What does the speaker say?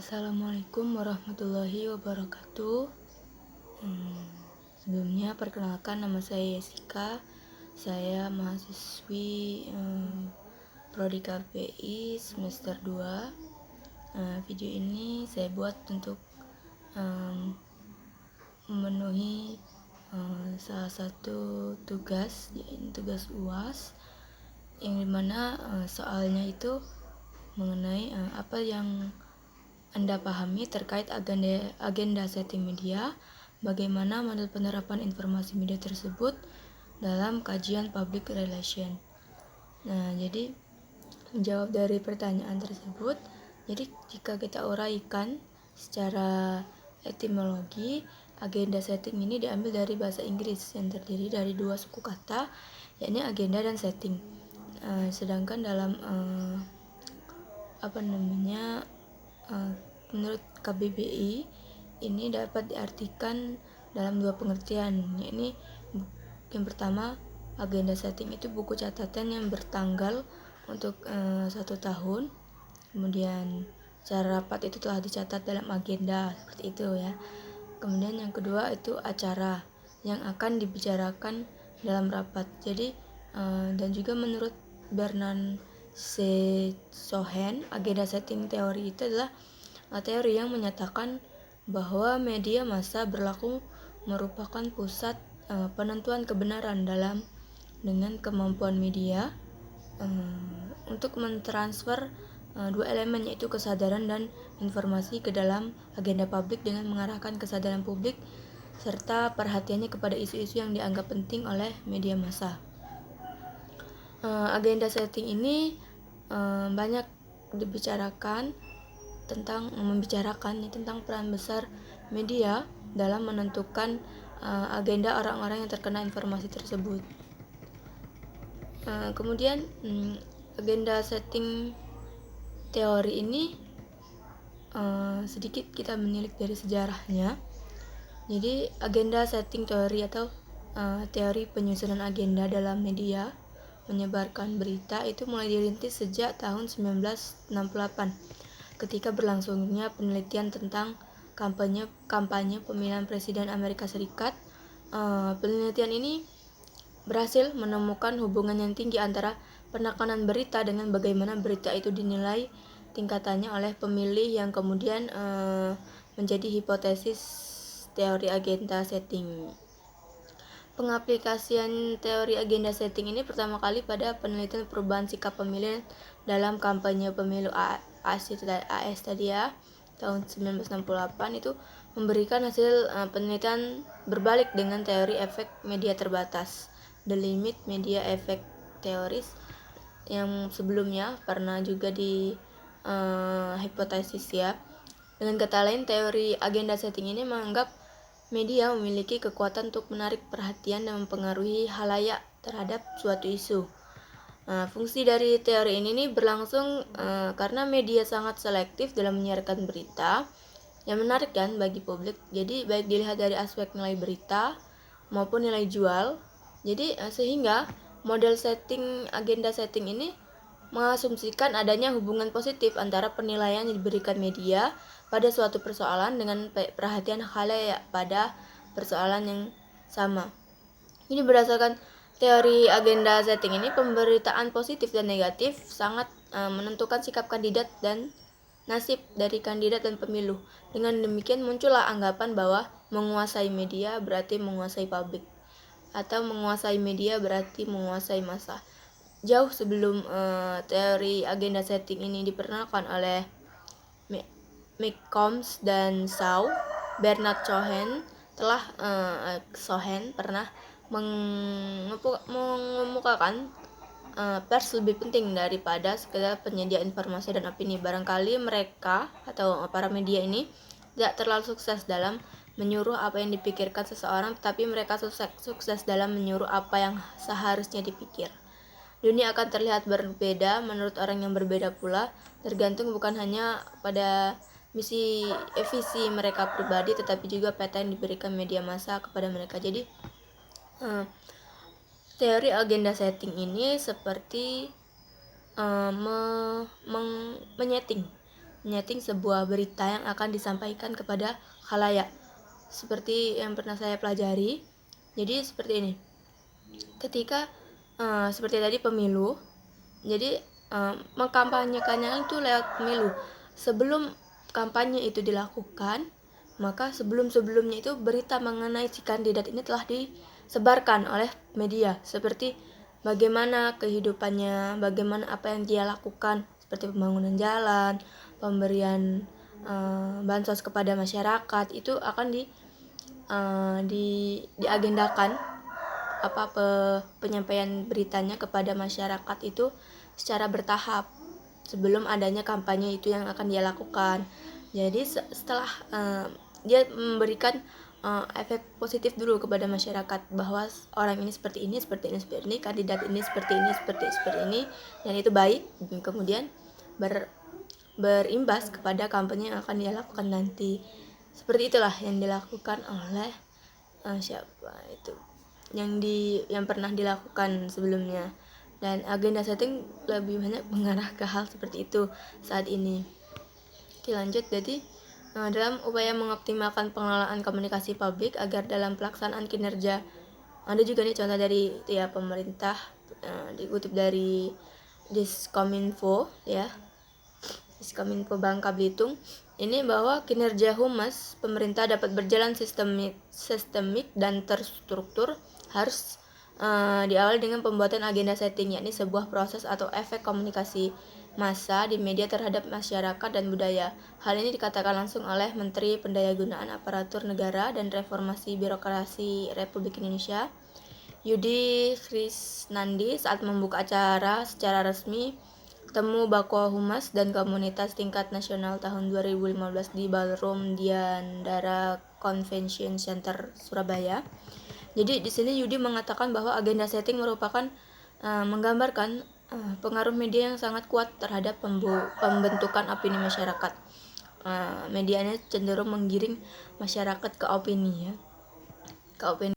Assalamualaikum warahmatullahi wabarakatuh. Sebelumnya perkenalkan, nama saya Jessica. Saya mahasiswi Prodi KPI semester 2. Video ini saya buat untuk memenuhi salah satu tugas, yaitu tugas UAS, yang dimana soalnya itu mengenai apa yang Anda pahami terkait agenda setting media, bagaimana model penerapan informasi media tersebut dalam kajian public relation. Nah, jadi menjawab dari pertanyaan tersebut, jadi jika kita uraikan secara etimologi, agenda setting ini diambil dari bahasa Inggris yang terdiri dari dua suku kata, yakni agenda dan setting. Sedangkan dalam menurut KBBI ini dapat diartikan dalam dua pengertian, yakni yang pertama, agenda setting itu buku catatan yang bertanggal untuk 1 tahun, kemudian secara rapat itu telah dicatat dalam agenda, seperti itu ya. Kemudian yang kedua itu acara yang akan dibicarakan dalam rapat. Jadi dan juga menurut Bernard C. Cohen, agenda setting teori itu adalah teori yang menyatakan bahwa media massa berlaku merupakan pusat penentuan kebenaran dengan kemampuan media untuk mentransfer dua elemen, yaitu kesadaran dan informasi ke dalam agenda publik dengan mengarahkan kesadaran publik serta perhatiannya kepada isu-isu yang dianggap penting oleh media massa. Agenda setting ini banyak dibicarakan tentang peran besar media dalam menentukan agenda orang-orang yang terkena informasi tersebut. Kemudian agenda setting teori ini sedikit kita menilik dari sejarahnya. Jadi agenda setting teori atau teori penyusunan agenda dalam media menyebarkan berita itu mulai dirintis sejak tahun 1968 ketika berlangsungnya penelitian tentang kampanye pemilihan presiden Amerika Serikat. Penelitian ini berhasil menemukan hubungan yang tinggi antara penekanan berita dengan bagaimana berita itu dinilai tingkatannya oleh pemilih, yang kemudian menjadi hipotesis teori agenda setting. Pengaplikasian teori agenda setting ini pertama kali pada penelitian perubahan sikap pemilih dalam kampanye pemilu AS tadi ya, tahun 1968 itu memberikan hasil penelitian berbalik dengan teori efek media terbatas, the limit media effect theories, yang sebelumnya pernah juga di hipotesis ya. Dengan kata lain, teori agenda setting ini menganggap media memiliki kekuatan untuk menarik perhatian dan mempengaruhi halayak terhadap suatu isu. Fungsi dari teori ini berlangsung karena media sangat selektif dalam menyiarkan berita yang menarik kan bagi publik. Jadi baik dilihat dari aspek nilai berita maupun nilai jual. Jadi sehingga model setting agenda setting ini mengasumsikan adanya hubungan positif antara penilaian yang diberikan media pada suatu persoalan dengan perhatian khalayak pada persoalan yang sama. Ini berdasarkan teori agenda setting ini, pemberitaan positif dan negatif sangat menentukan sikap kandidat dan nasib dari kandidat dan pemilu. Dengan demikian muncullah anggapan bahwa menguasai media berarti menguasai publik, atau menguasai media berarti menguasai massa. Jauh sebelum teori agenda setting ini diperkenalkan oleh McCombs dan Shaw, Bernard Cohen pernah mengemukakan pers lebih penting daripada sekedar penyedia informasi dan opini. Barangkali mereka atau para media ini tidak terlalu sukses dalam menyuruh apa yang dipikirkan seseorang, tetapi mereka sukses dalam menyuruh apa yang seharusnya dipikir. Dunia akan terlihat berbeda menurut orang yang berbeda pula, tergantung bukan hanya pada visi mereka pribadi, tetapi juga peta yang diberikan media massa kepada mereka. Jadi teori agenda setting ini seperti menyeting menyeting sebuah berita yang akan disampaikan kepada khalayak. Seperti yang pernah saya pelajari, jadi seperti ini. Ketika seperti tadi pemilu, jadi mengkampanyekannya itu lewat pemilu. Sebelum kampanye itu dilakukan, maka sebelum-sebelumnya itu berita mengenai si kandidat ini telah disebarkan oleh media, seperti bagaimana kehidupannya, bagaimana apa yang dia lakukan, seperti pembangunan jalan, pemberian bansos kepada masyarakat, itu akan diagendakan penyampaian beritanya kepada masyarakat itu secara bertahap sebelum adanya kampanye itu yang akan dia lakukan. Jadi setelah dia memberikan efek positif dulu kepada masyarakat bahwa orang ini seperti ini, kandidat ini seperti ini, dan itu baik, dan kemudian berimbas kepada kampanye yang akan dia lakukan nanti. Seperti itulah yang dilakukan oleh siapa itu yang pernah dilakukan sebelumnya, dan agenda setting lebih banyak mengarah ke hal seperti itu saat ini. Oke, lanjut. Jadi dalam upaya mengoptimalkan pengelolaan komunikasi publik agar dalam pelaksanaan kinerja, ada juga nih contoh dari pemerintah, dikutip dari Diskominfo Diskominfo Bangka Belitung, ini bahwa kinerja humas pemerintah dapat berjalan sistemik dan terstruktur harus diawali dengan pembuatan agenda setting, yakni sebuah proses atau efek komunikasi massa di media terhadap masyarakat dan budaya. Hal ini dikatakan langsung oleh Menteri Pendayagunaan Aparatur Negara dan Reformasi Birokrasi Republik Indonesia, Yudi Krisnandi, saat membuka acara secara resmi Temu Bakwa Humas dan Komunitas Tingkat Nasional tahun 2015 di Ballroom Diandara Convention Center Surabaya. Jadi di sini Yudi mengatakan bahwa agenda setting merupakan menggambarkan pengaruh media yang sangat kuat terhadap pembentukan opini masyarakat. Medianya cenderung menggiring masyarakat ke opini